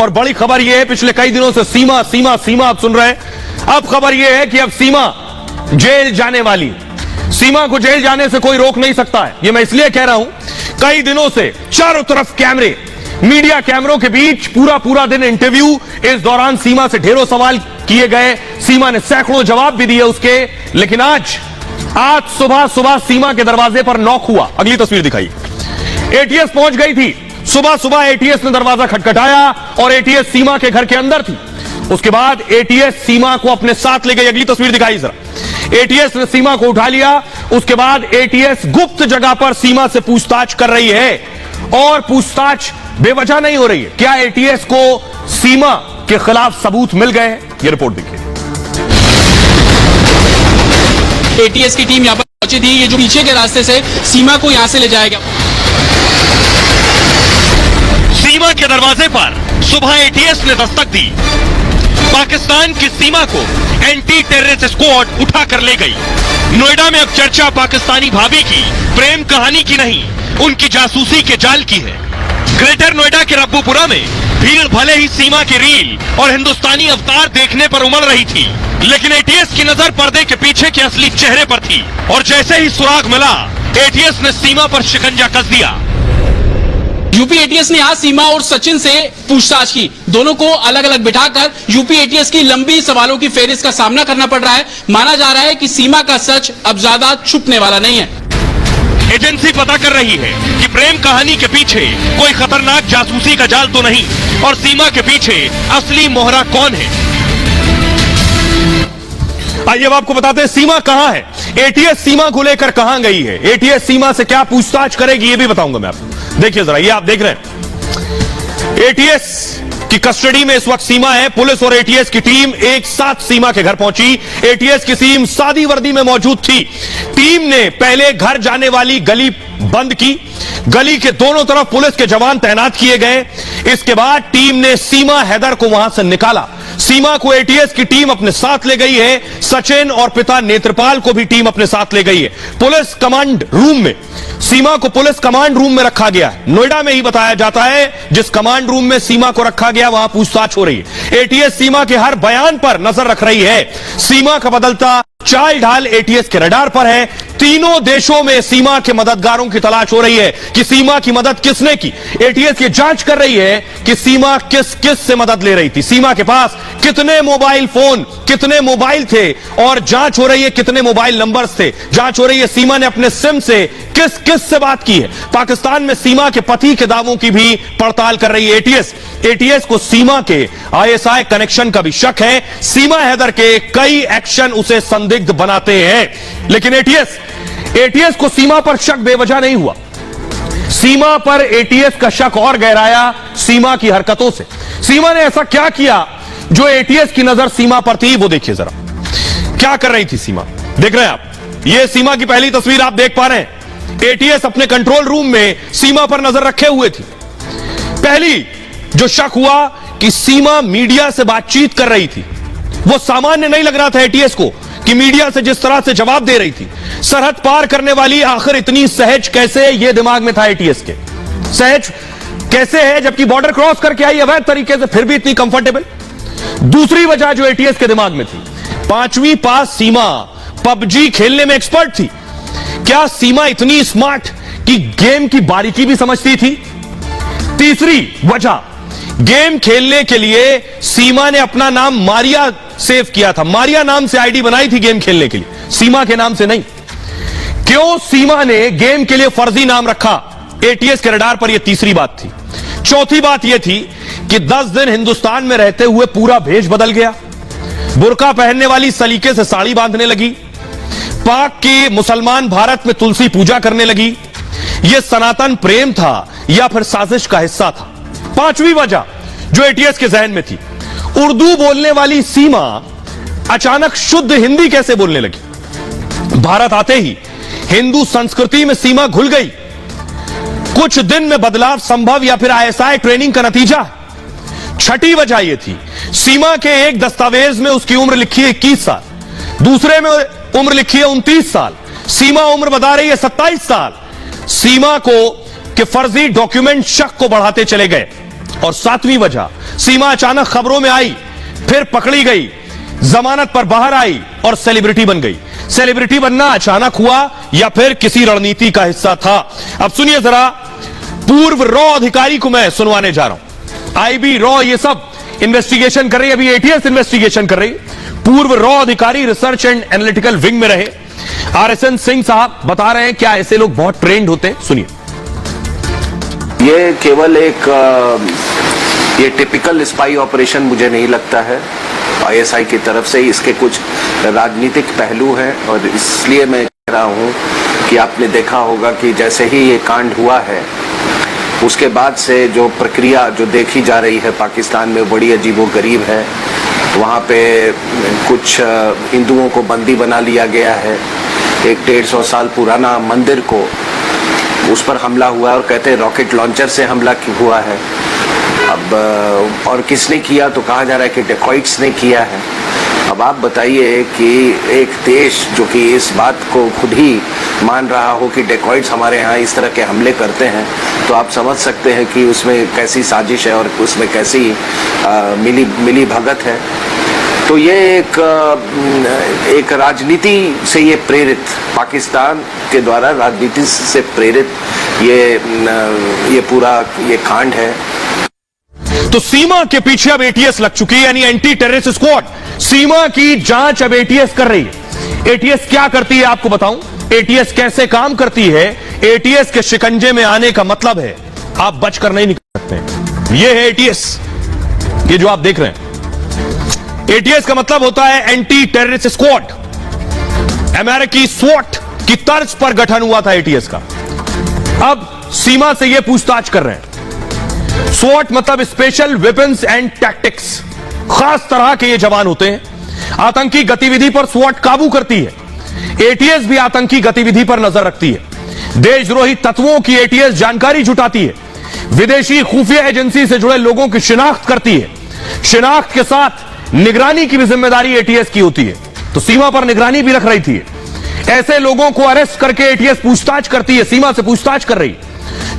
और बड़ी खबर यह है, पिछले कई दिनों से सीमा सीमा सीमा आप सुन रहे हैं। अब खबर यह है कि अब सीमा जेल जाने वाली। सीमा को जेल जाने से कोई रोक नहीं सकता है। यह मैं इसलिए कह रहा हूं, कई दिनों से चारों तरफ कैमरे, मीडिया कैमरों के बीच पूरा दिन इंटरव्यू। इस दौरान सीमा से ढेरों सवाल किए गए, सीमा ने सैकड़ों जवाब भी दिए उसके। लेकिन आज सुबह सीमा के दरवाजे पर नॉक हुआ। अगली तस्वीर दिखाई। एटीएस पहुंच गई थी। सुबह एटीएस ने दरवाजा खटखटाया और एटीएस सीमा के घर के अंदर थी। उसके बाद एटीएस सीमा को अपने साथ ले गई। अगली तस्वीर दिखाई जरा। एटीएस ने सीमा को उठा लिया। उसके बाद एटीएस गुप्त जगह पर सीमा से पूछताछ कर रही है और पूछताछ बेवजह नहीं हो रही है। क्या एटीएस को सीमा के खिलाफ सबूत मिल गए हैं? यह रिपोर्ट देखिए। एटीएस की टीम यहां पर पहुंची थी। ये जो पीछे के रास्ते से सीमा को यहां से ले जाएगा। सीमा के दरवाजे पर सुबह एटीएस ने दस्तक दी। पाकिस्तान की सीमा को एंटी टेररिस्ट स्क्वाड उठा कर ले गई। नोएडा में अब चर्चा पाकिस्तानी भाभी की प्रेम कहानी की नहीं, उनकी जासूसी के जाल की है। ग्रेटर नोएडा के रब्बूपुरा में भीड़ भले ही सीमा की रील और हिंदुस्तानी अवतार देखने पर उमड़ रही थी, लेकिन एटीएस की नजर पर्दे के पीछे के असली चेहरे पर थी। और जैसे ही सुराग मिला, एटीएस ने सीमा पर शिकंजा कस दिया। यूपी एटीएस ने आज सीमा और सचिन से पूछताछ की। दोनों को अलग अलग बिठाकर यूपी एटीएस की लंबी सवालों की फेहरिस्त का सामना करना पड़ रहा है। माना जा रहा है कि सीमा का सच अब ज्यादा छुपने वाला नहीं है। एजेंसी पता कर रही है कि प्रेम कहानी के पीछे कोई खतरनाक जासूसी का जाल तो नहीं, और सीमा के पीछे असली मोहरा कौन है। आइए अब आपको बताते हैं सीमा कहां है। एटीएस सीमा को लेकर कहां गई है, एटीएस सीमा से क्या पूछताछ करेगी, यह भी बताऊंगा मैं आपको। देखिए जरा, ये आप देख रहे हैं एटीएस की कस्टडी में इस वक्त सीमा है। पुलिस और एटीएस की टीम एक साथ सीमा के घर पहुंची। एटीएस की टीम सादी वर्दी में मौजूद थी। टीम ने पहले घर जाने वाली गली बंद की। गली के दोनों तरफ पुलिस के जवान तैनात किए गए। इसके बाद टीम ने सीमा हैदर को वहां से निकाला। सीमा को एटीएस की टीम अपने साथ ले गई है। सचिन और पिता नेत्रपाल को भी टीम अपने साथ ले गई है। पुलिस कमांड रूम में सीमा को पुलिस कमांड रूम में रखा गया है। नोएडा में ही बताया जाता है, जिस कमांड रूम में सीमा को रखा गया वहां पूछताछ हो रही है। एटीएस सीमा के हर बयान पर नजर रख रही है। सीमा का बदलता चाल ढाल एटीएस के रडार पर है। तीनों देशों में सीमा के मददगारों की तलाश हो रही है कि सीमा की मदद किसने की। एटीएस ये जांच कर रही है कि सीमा किस से मदद ले रही थी, सीमा के पास कितने मोबाइल फोन, कितने मोबाइल थे, और जांच हो रही है कितने मोबाइल नंबर्स थे। जांच हो रही है सीमा ने अपने सिम से किस से बात की है। पाकिस्तान में सीमा के पति के दावों की भी पड़ताल कर रही है एटीएस को सीमा के आईएसआई कनेक्शन का भी शक है। सीमा हैदर के कई एक्शन उसे संदिग्ध बनाते हैं। लेकिन एटीएस को सीमा पर शक बेवजह नहीं हुआ। सीमा पर एटीएस का शक और गहराया सीमा की हरकतों से। सीमा ने ऐसा क्या किया जो एटीएस की नजर सीमा पर थी, वो देखिए जरा। क्या कर रही थी सीमा, देख रहे हैं आप। यह सीमा की पहली तस्वीर आप देख पा रहे हैं। एटीएस अपने कंट्रोल रूम में सीमा पर नजर रखे हुए थी। पहली जो शक हुआ कि सीमा मीडिया से बातचीत कर रही थी, वो सामान्य नहीं लग रहा था एटीएस को कि मीडिया से जिस तरह से जवाब दे रही थी। सरहद पार करने वाली आखिर इतनी सहज कैसे, ये दिमाग में था एटीएस के। सहज कैसे है जबकि बॉर्डर क्रॉस करके आई अवैध तरीके से, फिर भी इतनी कंफर्टेबल। दूसरी वजह जो एटीएस के दिमाग में थी, 5वीं पास सीमा पबजी खेलने में एक्सपर्ट थी। क्या सीमा इतनी स्मार्ट कि गेम की बारीकी भी समझती थी? तीसरी वजह, गेम खेलने के लिए सीमा ने अपना नाम मारिया सेव किया था। मारिया नाम से आईडी बनाई थी गेम खेलने के लिए, सीमा के नाम से नहीं। क्यों सीमा ने गेम के लिए फर्जी नाम रखा? एटीएस के रडार पर यह तीसरी बात थी। चौथी बात यह थी कि 10 दिन हिंदुस्तान में रहते हुए पूरा भेष बदल गया। बुर्का पहनने वाली सलीके से साड़ी बांधने लगी। पाक के मुसलमान भारत में तुलसी पूजा करने लगी। यह सनातन प्रेम था या फिर साजिश का हिस्सा था? 5वीं वजह जो एटीएस के जहन में थी, उर्दू बोलने वाली सीमा अचानक शुद्ध हिंदी कैसे बोलने लगी? भारत आते ही हिंदू संस्कृति में सीमा घुल गई। कुछ दिन में बदलाव संभव या फिर आईएसआई ट्रेनिंग का नतीजा? छठी वजह यह थी, सीमा के एक दस्तावेज में उसकी उम्र लिखी है 21 साल, दूसरे में उम्र लिखी है 29 साल। सीमा उम्र बता रही है 27 साल। सीमा को के फर्जी डॉक्यूमेंट शक को बढ़ाते चले गए। और सातवीं वजह, सीमा अचानक खबरों में आई, फिर पकड़ी गई, जमानत पर बाहर आई और सेलिब्रिटी बन गई। सेलिब्रिटी बनना अचानक हुआ या फिर किसी रणनीति का हिस्सा था? अब सुनिए जरा, पूर्व रॉ अधिकारी को मैं सुनवाने जा रहा हूं। आईबी, रॉ, ये सब इन्वेस्टिगेशन कर रही है, अभी एटीएस इन्वेस्टिगेशन कर रही है। पूर्व रॉ अधिकारी रिसर्च एंड एनालिटिकल विंग में रहे RSN सिंह साहब बता रहे हैं क्या ऐसे लोग बहुत ट्रेंड होते हैं, सुनिए। ये केवल एक ये टिपिकल स्पाई ऑपरेशन मुझे नहीं लगता है ISI की तरफ से। इसके कुछ राजनीतिक पहलू हैं और इसलिए मैं कह रहा हूं कि आपने देखा होगा कि जैसे ही ये कांड हुआ है उसके बाद से जो प्रक्रिया जो देखी जा रही है पाकिस्तान में बड़ी अजीबोगरीब है। वहाँ पे कुछ हिंदुओं को बंदी बना लिया गया है। एक 150 साल पुराना मंदिर को उस पर हमला हुआ और कहते हैं रॉकेट लॉन्चर से हमला हुआ है। अब और किसने किया तो कहा जा रहा है कि डेकॉइट्स ने किया है। अब आप बताइए कि एक देश जो कि इस बात को खुद ही मान रहा हो कि डेकॉइट्स हमारे यहाँ इस तरह के हमले करते हैं, तो आप समझ सकते हैं कि उसमें कैसी साजिश है और उसमें कैसी मिली भगत है। तो ये एक राजनीति से ये प्रेरित, पाकिस्तान के द्वारा राजनीति से प्रेरित ये पूरा ये कांड है। तो सीमा के पीछे अब एटीएस लग चुकी है, यानी एंटी टेररिस्ट स्क्वाड। सीमा की जांच अब एटीएस कर रही है। एटीएस क्या करती है आपको बताऊं, एटीएस कैसे काम करती है। एटीएस के शिकंजे में आने का मतलब है आप बचकर नहीं निकल सकते। यह है एटीएस, ये जो आप देख रहे हैं। एटीएस का मतलब होता है एंटी टेररिस्ट स्क्वाड। अमेरिकी स्वॉट की तर्ज पर गठन हुआ था एटीएस का। अब सीमा से यह पूछताछ कर रहे हैं। स्वॉट मतलब स्पेशल वेपन्स एंड टैक्टिक्स, खास तरह के ये जवान होते हैं। आतंकी गतिविधि पर स्वॉट काबू करती है। एटीएस भी आतंकी गतिविधि पर नजर रखती है। देशद्रोही तत्वों की एटीएस जानकारी जुटाती है। विदेशी खुफिया एजेंसी से जुड़े लोगों की शिनाख्त करती है। शिनाख्त के साथ निगरानी की भी जिम्मेदारी एटीएस की होती है। तो सीमा पर निगरानी भी रख रही थी। ऐसे लोगों को अरेस्ट करके एटीएस पूछताछ करती है, सीमा से पूछताछ कर रही है।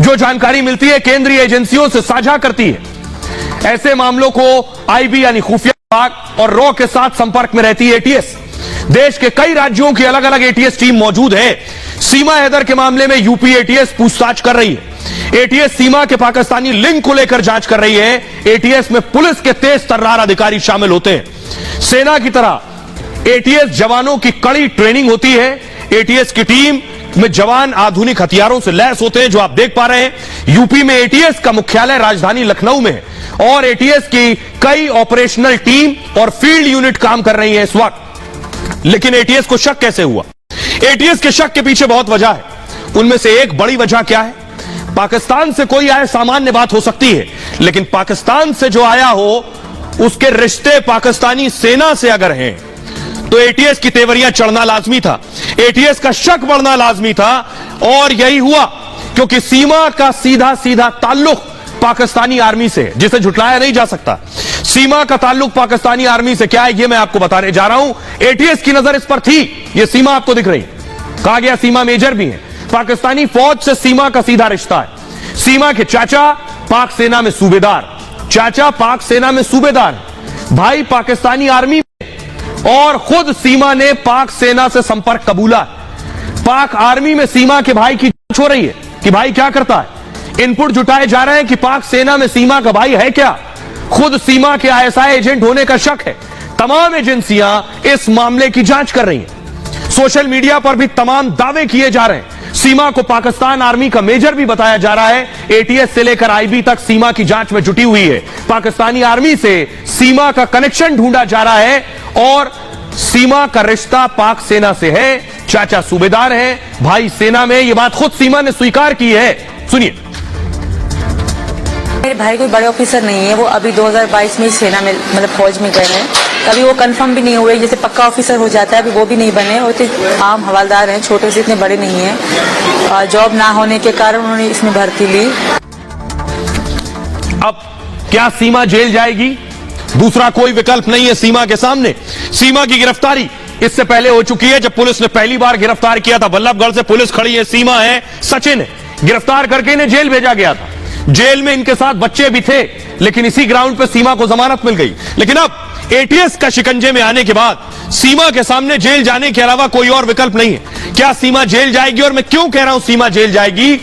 जो जानकारी मिलती है केंद्रीय एजेंसियों से साझा करती है। ऐसे मामलों को आईबी यानी खुफिया विभाग और रॉ के साथ संपर्क में रहती है एटीएस। देश के कई राज्यों की अलग अलग एटीएस टीम मौजूद है। सीमा हैदर के मामले में यूपी एटीएस पूछताछ कर रही है। एटीएस सीमा के पाकिस्तानी लिंक को लेकर जांच कर रही है। एटीएस में पुलिस के तेज तर्रार अधिकारी शामिल होते हैं। सेना की तरह एटीएस जवानों की कड़ी ट्रेनिंग होती है। एटीएस की टीम में जवान आधुनिक हथियारों से लैस होते हैं, जो आप देख पा रहे हैं। यूपी में एटीएस का मुख्यालय राजधानी लखनऊ में है और एटीएस की कई ऑपरेशनल टीम और फील्ड यूनिट काम कर रही है इस वक्त। लेकिन एटीएस को शक कैसे हुआ? एटीएस के शक के पीछे बहुत वजह है। उनमें से एक बड़ी वजह क्या है? पाकिस्तान से कोई आए सामान्य बात हो सकती है, लेकिन पाकिस्तान से जो आया हो उसके रिश्ते पाकिस्तानी सेना से अगर हैं तो एटीएस की तेवरियां चढ़ना लाजमी था। एटीएस का शक बढ़ना लाजमी था और यही हुआ, क्योंकि सीमा का सीधा सीधा ताल्लुक पाकिस्तानी आर्मी से, जिसे झुटलाया नहीं जा सकता। सीमा का ताल्लुक पाकिस्तानी आर्मी से क्या है यह मैं आपको बताने जा रहा हूं। एटीएस की नजर इस पर थी। यह सीमा आपको दिख रही, कहा गया सीमा मेजर भी है। पाकिस्तानी फौज से सीमा का सीधा रिश्ता है। सीमा के चाचा पाक सेना में सूबेदार, चाचा पाक सेना में सूबेदार, भाई पाकिस्तानी आर्मी और खुद सीमा ने पाक सेना से संपर्क कबूला। पाक आर्मी में सीमा के भाई की जांच हो रही है कि भाई क्या करता है। इनपुट जुटाए जा रहे हैं कि पाक सेना में सीमा का भाई है क्या। खुद सीमा के ISI एजेंट होने का शक है। तमाम एजेंसियां इस मामले की जांच कर रही हैं। सोशल मीडिया पर भी तमाम दावे किए जा रहे हैं। सीमा को पाकिस्तान आर्मी का मेजर भी बताया जा रहा है। एटीएस से लेकर आईबी तक सीमा की जांच में जुटी हुई है। पाकिस्तानी आर्मी से सीमा का कनेक्शन ढूंढा जा रहा है और सीमा का रिश्ता पाक सेना से है। चाचा सूबेदार है, भाई सेना में। यह बात खुद सीमा ने स्वीकार की है। सुनिए। मेरे भाई कोई बड़े ऑफिसर नहीं है। वो अभी 2022 में सेना में मतलब फौज में गए हैं। अभी वो कंफर्म भी नहीं हुए। जैसे पक्का ऑफिसर हो जाता है, अभी वो भी नहीं बने। वो तो आम हवलदार हैं, छोटे से, इतने बड़े नहीं हैं। जॉब ना होने के कारण उन्होंने इसमें भर्ती ली। अब क्या सीमा जेल जाएगी? दूसरा कोई विकल्प नहीं है सीमा के सामने। सीमा की गिरफ्तारी इससे पहले हो चुकी है। जब पुलिस ने पहली बार गिरफ्तार किया था, बल्लभगढ़ से पुलिस खड़ी है, सीमा है, सचिन है, गिरफ्तार करके इन्हें जेल भेजा गया था। जेल में इनके साथ बच्चे भी थे, लेकिन इसी ग्राउंड पर सीमा को जमानत मिल गई। लेकिन अब एटीएस का शिकंजे में आने के बाद सीमा के सामने जेल जाने के अलावा कोई और विकल्प नहीं है। क्या सीमा जेल जाएगी? और मैं क्यों कह रहा हूं सीमा जेल जाएगी,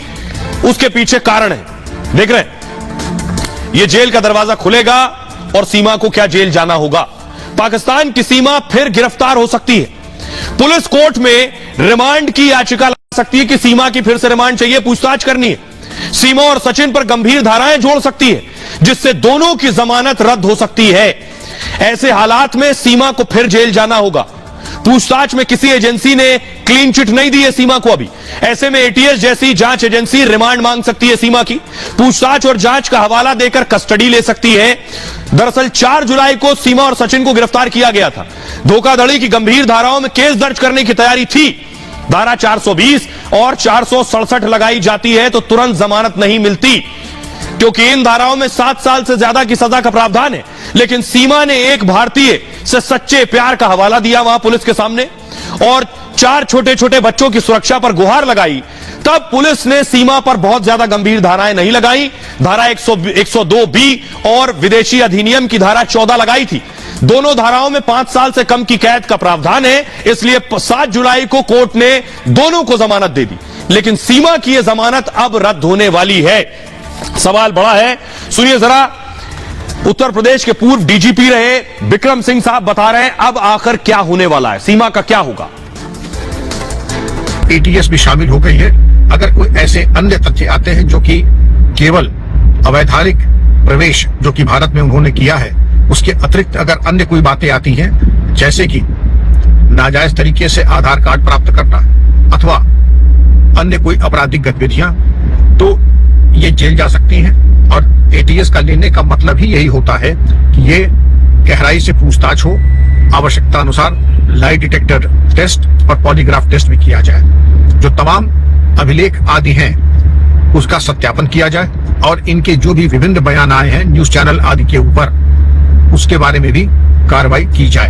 उसके पीछे कारण है। देख रहे हैं, यह जेल का दरवाजा खुलेगा और सीमा को क्या जेल जाना होगा। पाकिस्तान की सीमा फिर गिरफ्तार हो सकती है। पुलिस कोर्ट में रिमांड की याचिका ला सकती है कि सीमा की फिर से रिमांड चाहिए, पूछताछ करनी है। सीमा और सचिन पर गंभीर धाराएं जोड़ सकती है, जिससे दोनों की जमानत रद्द हो सकती है। ऐसे हालात में सीमा को फिर जेल जाना होगा। पूछताछ में किसी एजेंसी ने क्लीन चिट नहीं दी है सीमा को अभी। ऐसे में एटीएस जैसी जांच एजेंसी रिमांड मांग सकती है सीमा की, पूछताछ और जांच का हवाला देकर कस्टडी ले सकती है। दरअसल 4 जुलाई को सीमा और सचिन को गिरफ्तार किया गया था। धोखाधड़ी की गंभीर धाराओं में केस दर्ज करने की तैयारी थी। धारा 420 और 467 लगाई जाती है तो तुरंत जमानत नहीं मिलती, क्योंकि इन धाराओं में 7 साल से ज्यादा की सजा का प्रावधान है। लेकिन सीमा ने एक भारतीय से सच्चे प्यार का हवाला दिया वहां पुलिस के सामने और 4 छोटे छोटे बच्चों की सुरक्षा पर गुहार लगाई, तब पुलिस ने सीमा पर बहुत ज्यादा गंभीर धाराएं नहीं लगाई। धारा 102B और विदेशी अधिनियम की धारा 14 लगाई थी। दोनों धाराओं में 5 साल से कम की कैद का प्रावधान है। इसलिए 7 जुलाई को कोर्ट ने दोनों को जमानत दे दी। लेकिन सीमा की यह जमानत अब रद्द होने वाली है। सवाल बड़ा है, सुनिए जरा। उत्तर प्रदेश के पूर्व डीजीपी रहे विक्रम सिंह साहब बता रहे हैं अब आखिर क्या होने वाला है, सीमा का क्या होगा। एटीएस भी शामिल हो गई है। अगर कोई ऐसे अन्य तथ्य आते हैं जो कि केवल अवैधानिक प्रवेश जो कि भारत में उन्होंने किया है, उसके अतिरिक्त अगर अन्य कोई बातें आती हैं, जैसे कि नाजायज तरीके से आधार कार्ड प्राप्त करना अथवा अन्य कोई आपराधिक गतिविधियां, तो ये जेल जा सकती हैं। और एटीएस का लेने का मतलब ही यही होता है कि ये गहराई से पूछताछ हो, आवश्यकता अनुसार लाई डिटेक्टर टेस्ट और पॉलीग्राफ टेस्ट भी किया जाए, जो तमाम अभिलेख आदि हैं उसका सत्यापन किया जाए और इनके जो भी विभिन्न बयान आए हैं न्यूज चैनल आदि के ऊपर, उसके बारे में भी कार्रवाई की जाए।